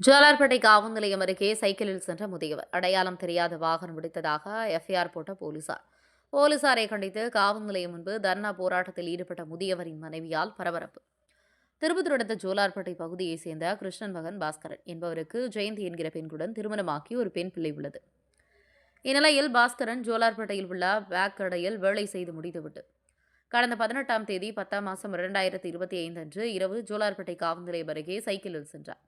ஜோலார்பேட்டை காவல் நிலையம் அருகே சைக்கிளில் சென்ற முதியவர் அடையாளம் தெரியாத வாகனம் வெடித்ததாக எஃப்ஐஆர் போட்ட போலீசார். போலீசாரை கண்டித்து காவல் நிலையம் முன்பு தர்ணா போராட்டத்தில் ஈடுபட்ட முதியவரின் மனைவியால் பரபரப்பு. திருப்பத்தூர் அடுத்த ஜோலார்பேட்டை பகுதியைச் சேர்ந்த கிருஷ்ணன் மகன் பாஸ்கரன் என்பவருக்கு ஜெயந்தி என்கிற பெண்களுடன் திருமணமாக்கி ஒரு பெண் பிள்ளை உள்ளது. இந்நிலையில் பாஸ்கரன் ஜோலார்பேட்டையில் உள்ள பேக் கடையில் வேலை செய்து முடித்துவிட்டு கடந்த 18ஆம் தேதி 10ஆம் மாதம் 2025 அன்று இரவு ஜோலார்பேட்டை காவல் நிலையம் அருகே சைக்கிளில் சென்றார்.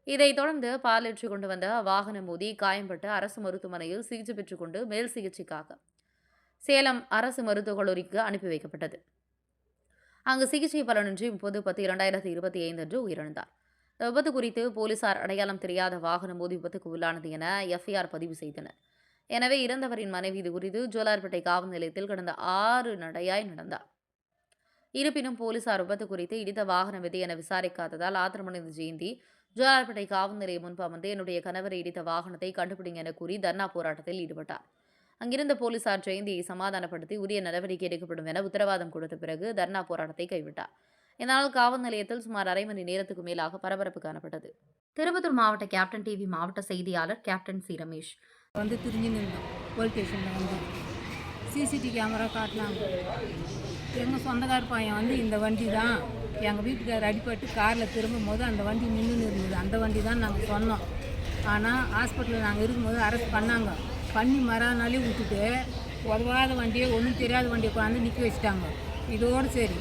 இதைத் தொடர்ந்து பாலேற்றி கொண்டு வந்த வாகனம் மோதி காயம்பட்டு அரசு மருத்துவமனையில் சிகிச்சை பெற்றுக் கொண்டு மேல் சிகிச்சைக்காக சேலம் அரசு மருத்துவக் கல்லூரிக்கு அனுப்பி வைக்கப்பட்டது. அங்கு சிகிச்சை பலனின்றி 30/10/2025 அன்று உயிரிழந்தார். இந்த விபத்து குறித்து போலீசார் அடையாளம் தெரியாத வாகனம் மோதி விபத்துக்கு உள்ளானது என எஃப்ஐஆர் பதிவு செய்தனர். எனவே இறந்தவரின் மனைவி இது குறித்து ஜோலார்பேட்டை காவல் நிலையத்தில் கடந்த 6 நடையாய் நடந்தார். இருப்பினும் போலீசார் விபத்து குறித்து இடித்த வாகனம் எது என விசாரிக்காததால் ஆத்திரமடைந்த ஜெயந்தி ஜோலார்பேட்டை காவல் நிலையம் முன்பு அமர்ந்து என்னுடைய கணவரை இடித்த வாகனத்தை கண்டுபிடிங்க என கூறி தர்ணா போராட்டத்தில் ஈடுபட்டார். அங்கிருந்த போலீசார் ஜெயந்தியை சமாதானப்படுத்தி உரிய நடவடிக்கை எடுக்கப்படும் என உத்தரவாதம் கொடுத்த பிறகு தர்ணா போராட்டத்தை கைவிட்டார். இதனால் காவல் நிலையத்தில் சுமார் அரை மணி நேரத்துக்கு மேலாக பரபரப்பு காணப்பட்டது. திருப்பத்தூர் மாவட்ட கேப்டன் டிவி மாவட்ட செய்தியாளர் கேப்டன் சி ரமேஷ் திரிஞ்சு நின்றோம். போலீஸ் ஸ்டேஷனில் சிசிடிவி கேமரா காட்டினாங்க. எங்கள் சொந்தக்கார பையன் இந்த வண்டி தான் எங்கள் வீட்டுக்காரர் அடிபட்டு காரில் திரும்பும் போது அந்த வண்டி நின்று இருந்தது. அந்த வண்டி தான் நாங்கள் சொன்னோம். ஆனால் ஹாஸ்பிட்டலில் நாங்கள் இருக்கும்போது அரெஸ்ட் பண்ணாங்க. பண்ணி மறுநாளே விட்டுட்டு உதவாத வண்டியை ஒன்றும் தெரியாத வண்டியை கொண்டாந்து நிற்க வச்சுட்டாங்க. இதோடு சரி,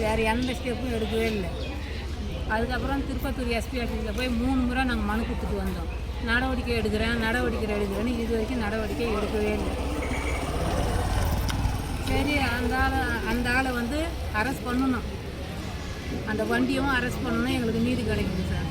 வேறு எந்த ஸ்டெப்பும் எடுக்கவே இல்லை. அதுக்கப்புறம் திருப்பத்தூர் எஸ்பி ஆஃபீஸில் போய் 3 முறை நாங்கள் மனு கொடுத்துட்டு வந்தோம். நடவடிக்கை எடுக்கிறேன்னு இது வரைக்கும் நடவடிக்கை எடுக்கவே இல்லை. சரி, அந்த ஆளை அரெஸ்ட் பண்ணணும், அந்த வண்டியும் அரெஸ்ட் பண்ணணும், எங்களுக்கு நீதி கிடைக்குது சார்.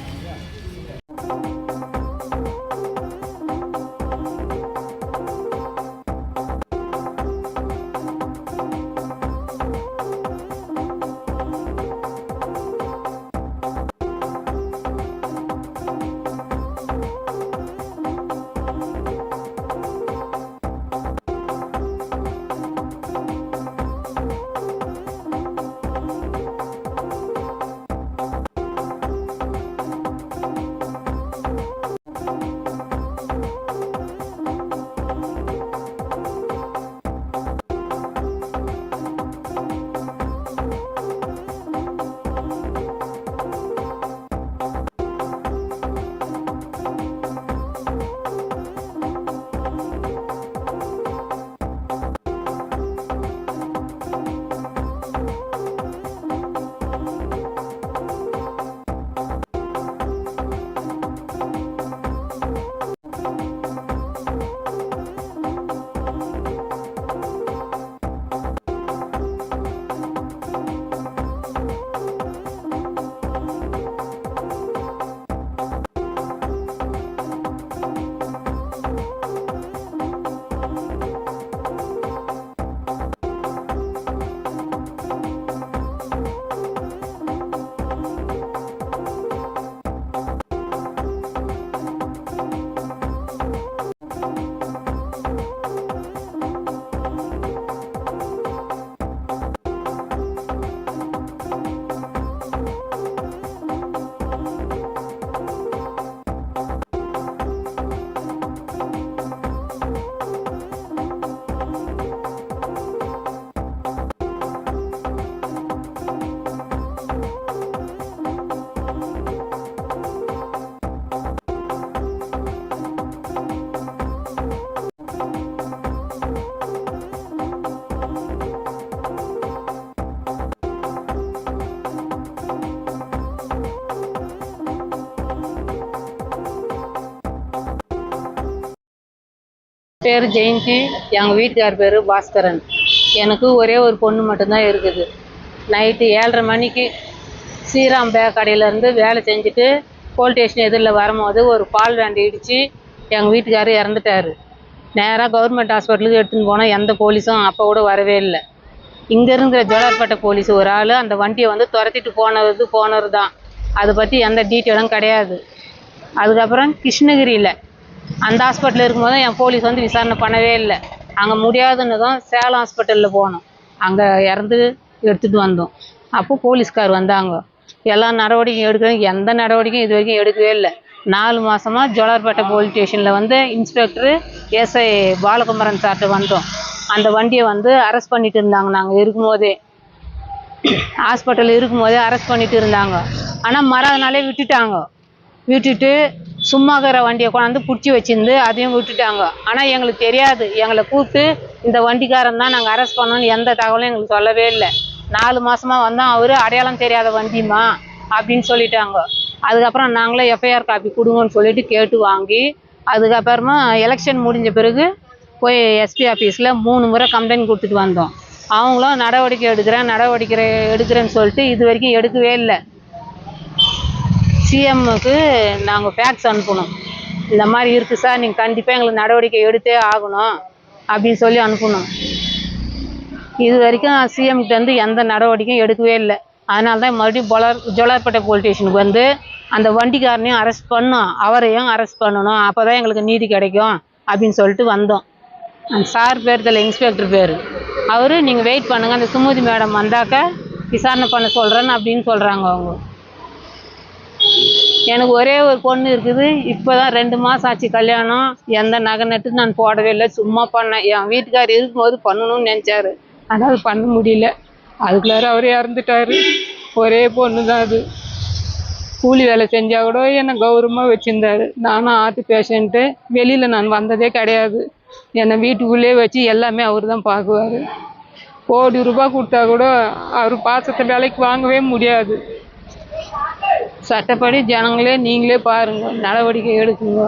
பேர் ஜெயந்தி, எங்கள் வீட்டுக்கார் பேர் பாஸ்கரன். எனக்கு ஒரே ஒரு பொண்ணு மட்டும்தான் இருக்குது. நைட்டு 7:30 மணிக்கு ஸ்ரீராம் பேக் கடையிலேருந்து வேலை செஞ்சுட்டு போலீஸ் ஸ்டேஷன் எதிரில் வரும்போது ஒரு பால் வண்டி இடித்து எங்கள் வீட்டுக்காரர் இறந்துட்டார். நேராக கவர்மெண்ட் ஹாஸ்பிட்டலுக்கு எடுத்துன்னு போனால் எந்த போலீஸும் அப்போ கூட வரவே இல்லை. இங்கே இருக்கிற ஜோலார்பேட்டை போலீஸ் ஒரு ஆள் அந்த வண்டியை துரத்திட்டு போனது தான். அதை பற்றி எந்த டீட்டெயிலும் கிடையாது. அதுக்கப்புறம் கிருஷ்ணகிரியில் அந்த ஹாஸ்பிட்டலில் இருக்கும்போது என் போலீஸ் விசாரணை பண்ணவே இல்லை. அங்கே முடியாதுன்னு தான் சேலம் ஹாஸ்பிட்டலில் போனோம். அங்கே இறந்து எடுத்துகிட்டு வந்தோம். அப்போ போலீஸ்கார் வந்தாங்க. எல்லா நடவடிக்கையும் எடுக்கிறேன், எந்த நடவடிக்கையும் இது வரைக்கும் எடுக்கவே இல்லை. 4 மாதமாக ஜோலார்பேட்டை போலீஸ் ஸ்டேஷனில் வந்து இன்ஸ்பெக்டரு எஸ்ஐ பாலகுமரன் சார்கிட்ட வந்தோம். அந்த வண்டியை வந்து அரெஸ்ட் பண்ணிட்டு இருந்தாங்க. நாங்கள் இருக்கும்போதே ஹாஸ்பிட்டலில் இருக்கும்போதே அரெஸ்ட் பண்ணிட்டு இருந்தாங்க. ஆனால் மறாத நாளே விட்டுட்டு சும்மா இருக்கிற வண்டியை கொண்டாந்து பிடிச்சி வச்சிருந்து அதையும் விட்டுட்டாங்க. ஆனால் எங்களுக்கு தெரியாது. எங்களை கூப்பிட்டு இந்த வண்டிக்காரன் தான் நாங்கள் அரெஸ்ட் பண்ணோன்னு எந்த தகவலும் எங்களுக்கு சொல்லவே இல்லை. 4 மாதமாக வந்தோம், அவர் அடையாளம் தெரியாத வண்டிமா அப்படின்னு சொல்லிட்டாங்க. அதுக்கப்புறம் நாங்களே எஃப்ஐஆர் காப்பி கொடுங்கன்னு சொல்லிட்டு கேட்டு வாங்கி, அதுக்கப்புறமா எலெக்ஷன் முடிஞ்ச பிறகு போய் எஸ்பி ஆஃபீஸில் 3 முறை கம்ப்ளைண்ட் கொடுத்துட்டு வந்தோம். அவங்களும் நடவடிக்கை எடுக்கிறேன்னு சொல்லிட்டு இது வரைக்கும் எடுக்கவே இல்லை. சிஎம்முக்கு நாங்கள் ஃபேக்ஸ் அனுப்பணும். இந்த மாதிரி இருக்குது சார், நீங்கள் கண்டிப்பாக எங்களுக்கு நடவடிக்கை எடுத்தே ஆகணும் அப்படின்னு சொல்லி அனுப்பணும். இது வரைக்கும் சிஎம்கிட்டேருந்து எந்த நடவடிக்கையும் எடுக்கவே இல்லை. அதனால தான் மறுபடியும் ஜோலார்பேட்டை போலீஸ் ஸ்டேஷனுக்கு வந்து அந்த வண்டிக்காரனையும் அரெஸ்ட் பண்ணோம், அவரையும் அரெஸ்ட் பண்ணணும், அப்போ தான் எங்களுக்கு நீதி கிடைக்கும் அப்படின்னு சொல்லிட்டு வந்தோம். அந்த சார் பேர் தெரியல, இன்ஸ்பெக்டர் பேர். அவர் நீங்கள் வெயிட் பண்ணுங்கள், அந்த சுமதி மேடம் வந்தாக்க விசாரணை பண்ண சொல்கிறேன்னு அப்படின்னு சொல்கிறாங்க. அவங்க எனக்கு ஒரே ஒரு பொண்ணு இருக்குது. இப்போ தான் 2 மாதம் ஆச்சு கல்யாணம். எந்த நகை நட்டு நான் போடவே இல்லை, சும்மா பண்ணேன். என் வீட்டுக்கார் இருக்கும்போது பண்ணணும்னு நினச்சாரு, ஆனால் பண்ண முடியல. அதுக்குள்ளார அவர் இறந்துட்டார். ஒரே பொண்ணு தான் அது. கூலி வேலை செஞ்சால் கூட என்னை கௌரவமாக வச்சுருந்தாரு. நானும் ஆர்ட் பேஷண்ட்டு, வெளியில் நான் வந்ததே கிடையாது. என்னை வீட்டுக்குள்ளே வச்சு எல்லாமே அவர் தான் பார்க்குவார். கோடி ரூபாய் கொடுத்தா கூட அவர் பாசத்தை வேலைக்கு வாங்கவே முடியாது. சட்டப்படி ஜனங்களே நீங்களே பாருங்கள், நடவடிக்கை எடுக்குங்க.